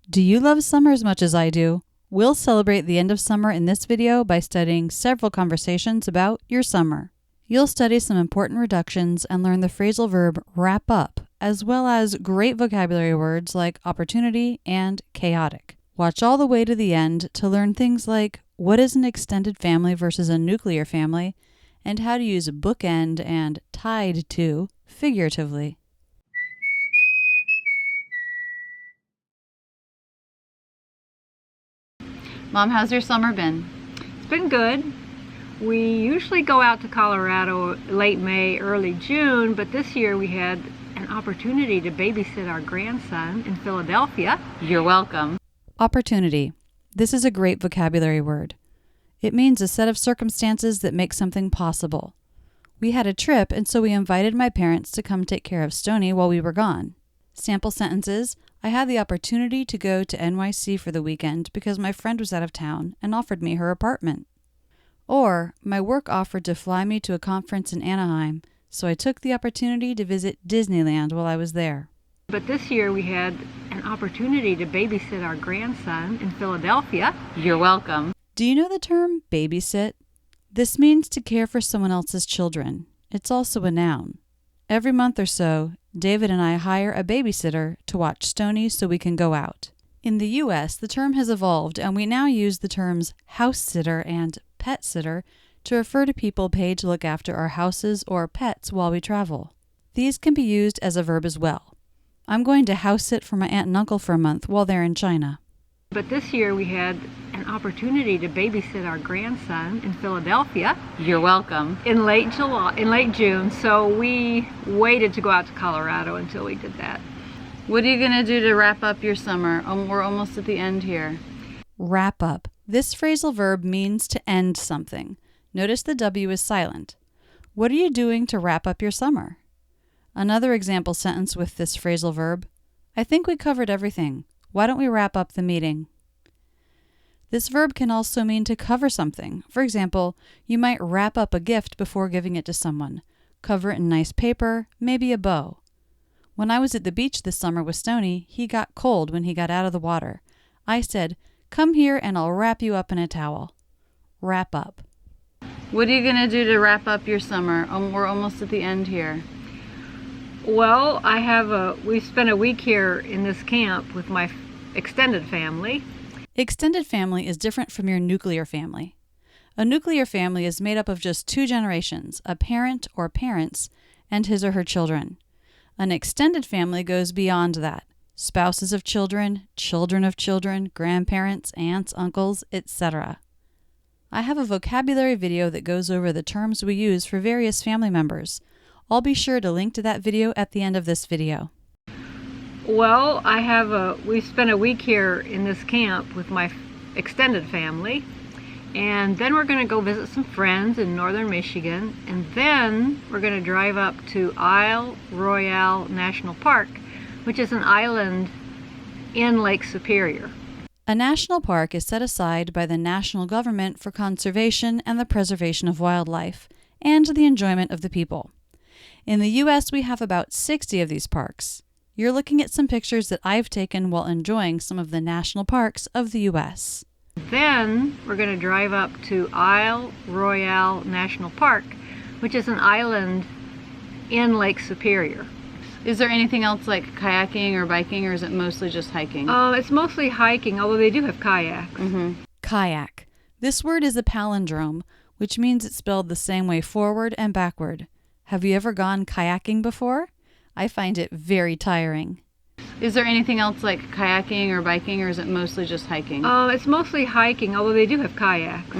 Do you love summer as much as I do? We'll celebrate the end of summer in this video by studying several conversations about your summer. You'll study some important reductions and learn the phrasal verb wrap up, as well as great vocabulary words like opportunity and chaotic. Watch all the way to the end to learn things like what is an extended family versus a nuclear family, and how to use bookend and tied to figuratively. Mom, how's your summer been? It's been good. We usually go out to Colorado late May, early June, but this year we had an opportunity to babysit our grandson in Philadelphia. You're welcome. Opportunity. This is a great vocabulary word. It means a set of circumstances that make something possible. We had a trip, and so we invited my parents to come take care of Stony while we were gone. Sample sentences. I had the opportunity to go to NYC for the weekend because my friend was out of town and offered me her apartment. Or, my work offered to fly me to a conference in Anaheim, so I took the opportunity to visit Disneyland while I was there. But this year we had an opportunity to babysit our grandson in Philadelphia. You're welcome. Do you know the term babysit? This means to care for someone else's children. It's also a noun. Every month or so, David and I hire a babysitter to watch Stony so we can go out. In the U.S., the term has evolved, and we now use the terms house sitter and pet sitter to refer to people paid to look after our houses or pets while we travel. These can be used as a verb as well. I'm going to house sit for my aunt and uncle for a month while they're in China. But this year we had an opportunity to babysit our grandson in Philadelphia. You're welcome. In late June, so we waited to go out to Colorado until we did that. What are you going to do to wrap up your summer? We're almost at the end here. Wrap up. This phrasal verb means to end something. Notice the W is silent. What are you doing to wrap up your summer? Another example sentence with this phrasal verb. I think we covered everything. Why don't we wrap up the meeting? This verb can also mean to cover something. For example, you might wrap up a gift before giving it to someone. Cover it in nice paper, maybe a bow. When I was at the beach this summer with Stony, he got cold when he got out of the water. I said, "Come here and I'll wrap you up in a towel." Wrap up. What are you going to do to wrap up your summer? We're almost at the end here. Well, we spent a week here in this camp with my extended family. Extended family is different from your nuclear family. A nuclear family is made up of just two generations, a parent or parents, and his or her children. An extended family goes beyond that. Spouses of children, children of children, grandparents, aunts, uncles, etc. I have a vocabulary video that goes over the terms we use for various family members. I'll be sure to link to that video at the end of this video. Well, we spent a week here in this camp with my extended family, and then we're going to go visit some friends in northern Michigan, and then we're going to drive up to Isle Royale National Park, which is an island in Lake Superior. A national park is set aside by the national government for conservation and the preservation of wildlife, and the enjoyment of the people. In the U.S., we have about 60 of these parks. You're looking at some pictures that I've taken while enjoying some of the national parks of the U.S. Then we're going to drive up to Isle Royale National Park, which is an island in Lake Superior. Is there anything else like kayaking or biking, or is it mostly just hiking? It's mostly hiking, although they do have kayaks. Kayak. This word is a palindrome, which means it's spelled the same way forward and backward. Have you ever gone kayaking before? I find it very tiring. Is there anything else like kayaking or biking, or is it mostly just hiking? It's mostly hiking, although they do have kayaks.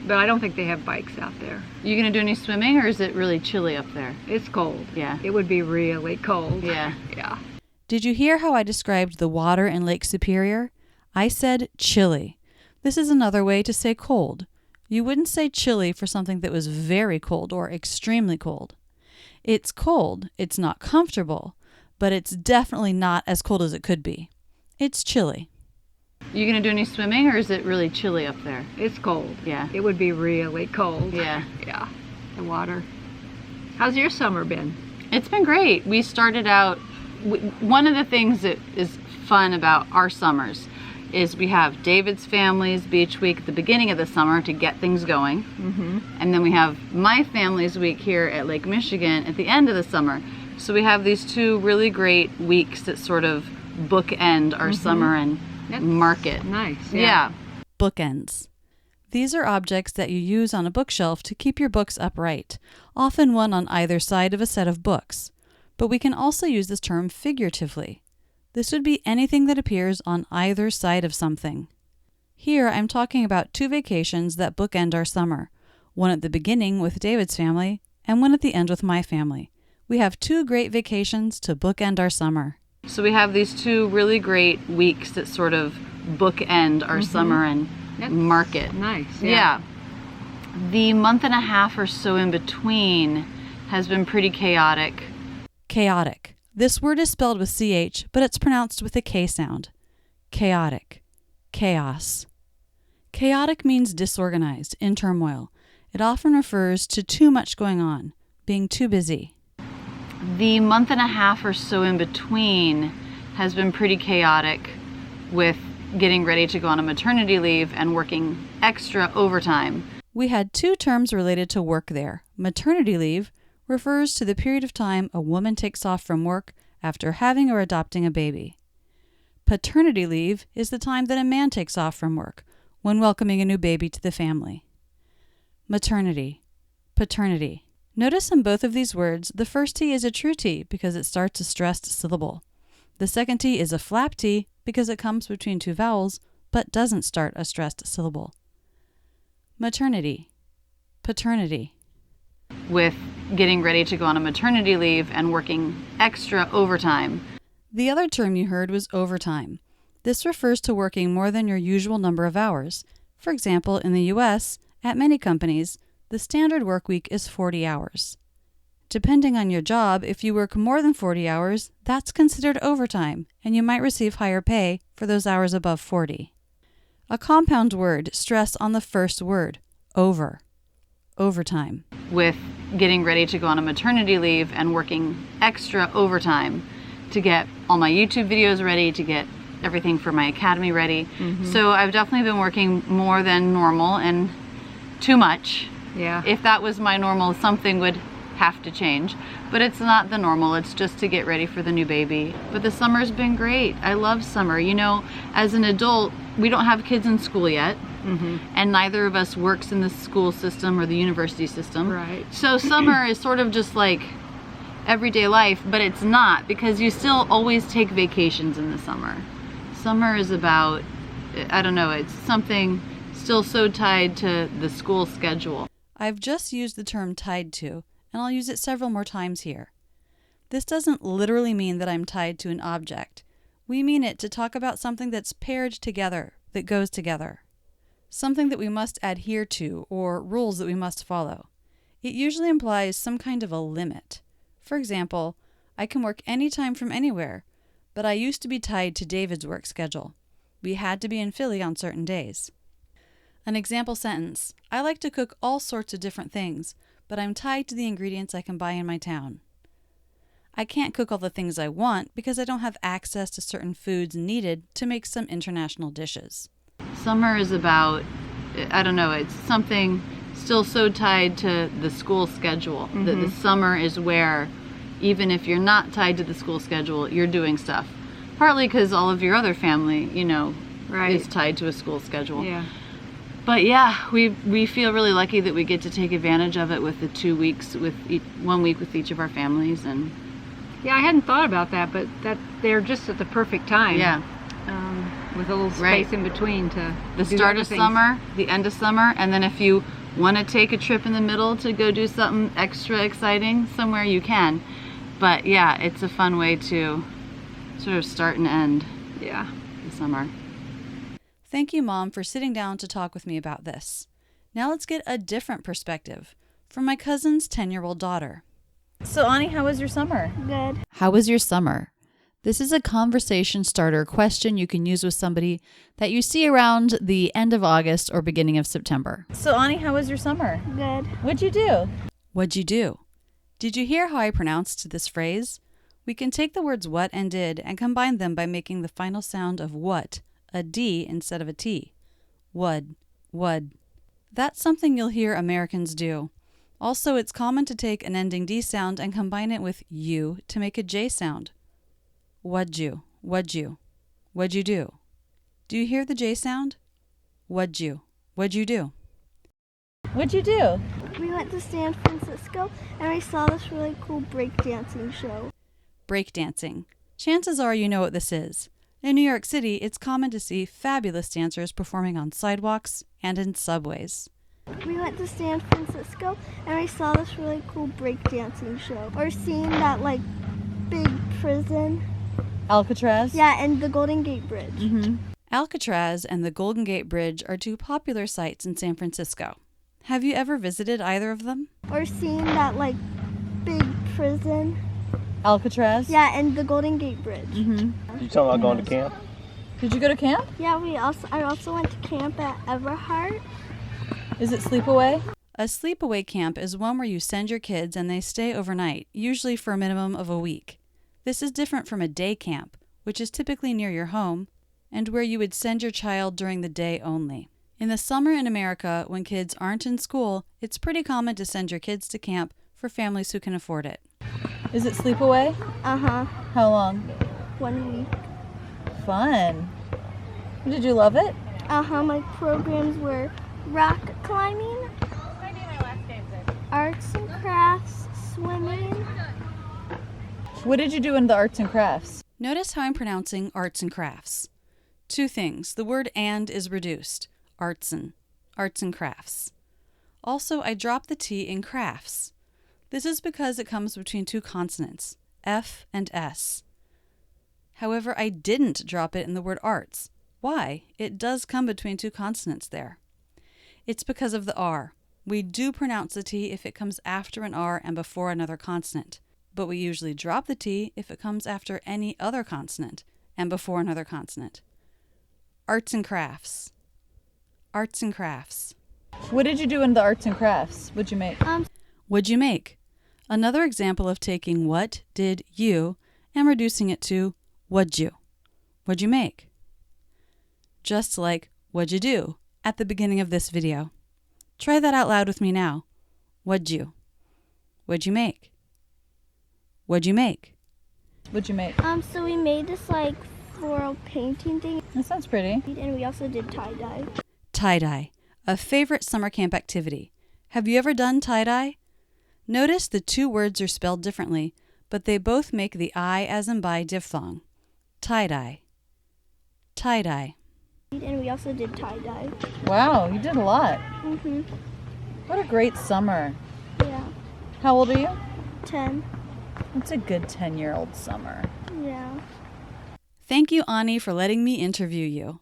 But I don't think they have bikes out there. You gonna do any swimming, or is it really chilly up there? It's cold. Yeah. It would be really cold. Yeah. Yeah. Did you hear how I described the water in Lake Superior? I said chilly. This is another way to say cold. You wouldn't say chilly for something that was very cold or extremely cold. It's cold, it's not comfortable, but it's definitely not as cold as it could be. It's chilly. You gonna do any swimming, or is it really chilly up there? It's cold. Yeah. It would be really cold. Yeah. Yeah. The water. How's your summer been? It's been great. We started out, one of the things that is fun about our summers is we have David's family's beach week at the beginning of the summer to get things going. And then we have my family's week here at Lake Michigan at the end of the summer. So we have these two really great weeks that sort of bookend our summer and mark it. Nice. Yeah. Bookends. These are objects that you use on a bookshelf to keep your books upright, often one on either side of a set of books. But we can also use this term figuratively. This would be anything that appears on either side of something. Here I'm talking about two vacations that bookend our summer, one at the beginning with David's family and one at the end with my family. We have two great vacations to bookend our summer. So we have these two really great weeks that sort of bookend our summer and mark it. Nice. Yeah. The month and a half or so in between has been pretty chaotic. Chaotic. This word is spelled with CH, but it's pronounced with a K sound. Chaotic. Chaos. Chaotic means disorganized, in turmoil. It often refers to too much going on, being too busy. The month and a half or so in between has been pretty chaotic with getting ready to go on a maternity leave and working extra overtime. We had two terms related to work there. Maternity leave refers to the period of time a woman takes off from work after having or adopting a baby. Paternity leave is the time that a man takes off from work when welcoming a new baby to the family. Maternity. Paternity. Notice in both of these words, the first T is a true T because it starts a stressed syllable. The second T is a flap T because it comes between two vowels but doesn't start a stressed syllable. Maternity. Paternity. With getting ready to go on a maternity leave and working extra overtime. The other term you heard was overtime. This refers to working more than your usual number of hours. For example, in the U.S., at many companies, the standard work week is 40 hours. Depending on your job, if you work more than 40 hours, that's considered overtime, and you might receive higher pay for those hours above 40. A compound word, stress on the first word, over. Overtime. With getting ready to go on a maternity leave and working extra overtime to get all my YouTube videos ready, to get everything for my academy ready. So I've definitely been working more than normal and too much. Yeah. If that was my normal, something would have to change. But it's not the normal. It's just to get ready for the new baby. But the summer's been great. I love summer. You know, as an adult, we don't have kids in school yet. And neither of us works in the school system or the university system. Right. So summer is sort of just like everyday life, but it's not, because you still always take vacations in the summer. Summer is about, I don't know, it's something still so tied to the school schedule. I've just used the term tied to, and I'll use it several more times here. This doesn't literally mean that I'm tied to an object. We mean it to talk about something that's paired together, that goes together. Something that we must adhere to, or rules that we must follow. It usually implies some kind of a limit. For example, I can work anytime from anywhere, but I used to be tied to David's work schedule. We had to be in Philly on certain days. An example sentence: I like to cook all sorts of different things, but I'm tied to the ingredients I can buy in my town. I can't cook all the things I want because I don't have access to certain foods needed to make some international dishes. Summer is about, I don't know, it's something still so tied to the school schedule. That the summer is where, even if you're not tied to the school schedule, you're doing stuff. Partly because all of your other family, you know, is tied to a school schedule. Yeah. But yeah, we feel really lucky that we get to take advantage of it with the 2 weeks, with 1 week with each of our families. And Yeah, I hadn't thought about that, but that they're just at the perfect time. Yeah. With a little space in between to the start of summer, the end of summer, and then if you want to take a trip in the middle to go do something extra exciting somewhere, you can. But yeah, it's a fun way to sort of start and end the summer. Thank you, Mom, for sitting down to talk with me about this. Now let's get a different perspective from my cousin's 10-year-old daughter. So, Ani, how was your summer? Good. How was your summer? This is a conversation starter question you can use with somebody that you see around the end of August or beginning of September. So, Ani, how was your summer? Good. What'd you do? What'd you do? Did you hear how I pronounced this phrase? We can take the words what and did and combine them by making the final sound of what a D instead of a T. Would, would. That's something you'll hear Americans do. Also, it's common to take an ending D sound and combine it with U to make a J sound. What'd you, what'd you, what'd you do? Do you hear the J sound? What'd you do? What'd you do? We went to San Francisco and I saw this really cool breakdancing show. Breakdancing. Chances are you know what this is. In New York City, it's common to see fabulous dancers performing on sidewalks and in subways. We went to San Francisco and I saw this really cool breakdancing show. Or seeing that big prison. Alcatraz? Yeah, and the Golden Gate Bridge. Mm-hmm. Alcatraz and the Golden Gate Bridge are two popular sites in San Francisco. Have you ever visited either of them? Or seeing that big prison. Alcatraz? Yeah, and the Golden Gate Bridge. Mm-hmm. You talking about going to camp? Did you go to camp? Yeah, I also went to camp at Everhart. Is it sleepaway? A sleepaway camp is one where you send your kids and they stay overnight, usually for a minimum of a week. This is different from a day camp, which is typically near your home, and where you would send your child during the day only. In the summer in America, when kids aren't in school, it's pretty common to send your kids to camp for families who can afford it. Is it sleepaway? Uh-huh. How long? 1 week. Fun. Did you love it? Uh-huh. My programs were rock climbing, arts and crafts, swimming. What did you do in the arts and crafts? Notice how I'm pronouncing arts and crafts. Two things. The word and is reduced. Arts and crafts. Also, I dropped the T in crafts. This is because it comes between two consonants, F and S. However, I didn't drop it in the word arts. Why? It does come between two consonants there. It's because of the R. We do pronounce the T if it comes after an R and before another consonant, but we usually drop the T if it comes after any other consonant and before another consonant. Arts and crafts. Arts and crafts. What did you do in the arts and crafts? What'd you make? What'd you make? Another example of taking what did you and reducing it to what'd you. What'd you make? Just like what'd you do at the beginning of this video. Try that out loud with me now. What'd you? What'd you make? What'd you make? What'd you make? So we made this floral painting thing. That sounds pretty. And we also did tie-dye. Tie-dye, a favorite summer camp activity. Have you ever done tie-dye? Notice the two words are spelled differently, but they both make the I as in by diphthong. Tie-dye. Tie-dye. And we also did tie-dye. Wow, you did a lot. Mm-hmm. What a great summer. Yeah. How old are you? 10. It's a good 10-year-old summer. Yeah. Thank you, Ani, for letting me interview you.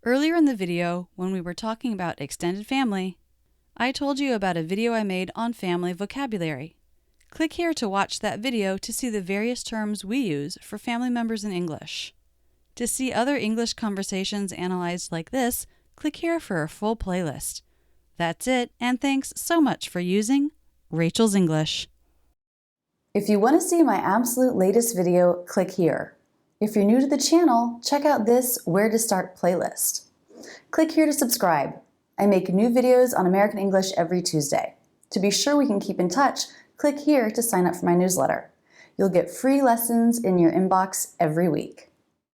Earlier in the video, when we were talking about extended family, I told you about a video I made on family vocabulary. Click here to watch that video to see the various terms we use for family members in English. To see other English conversations analyzed like this, click here for a full playlist. That's it, and thanks so much for using Rachel's English. If you want to see my absolute latest video, click here. If you're new to the channel, check out this Where to Start playlist. Click here to subscribe. I make new videos on American English every Tuesday. To be sure we can keep in touch, click here to sign up for my newsletter. You'll get free lessons in your inbox every week.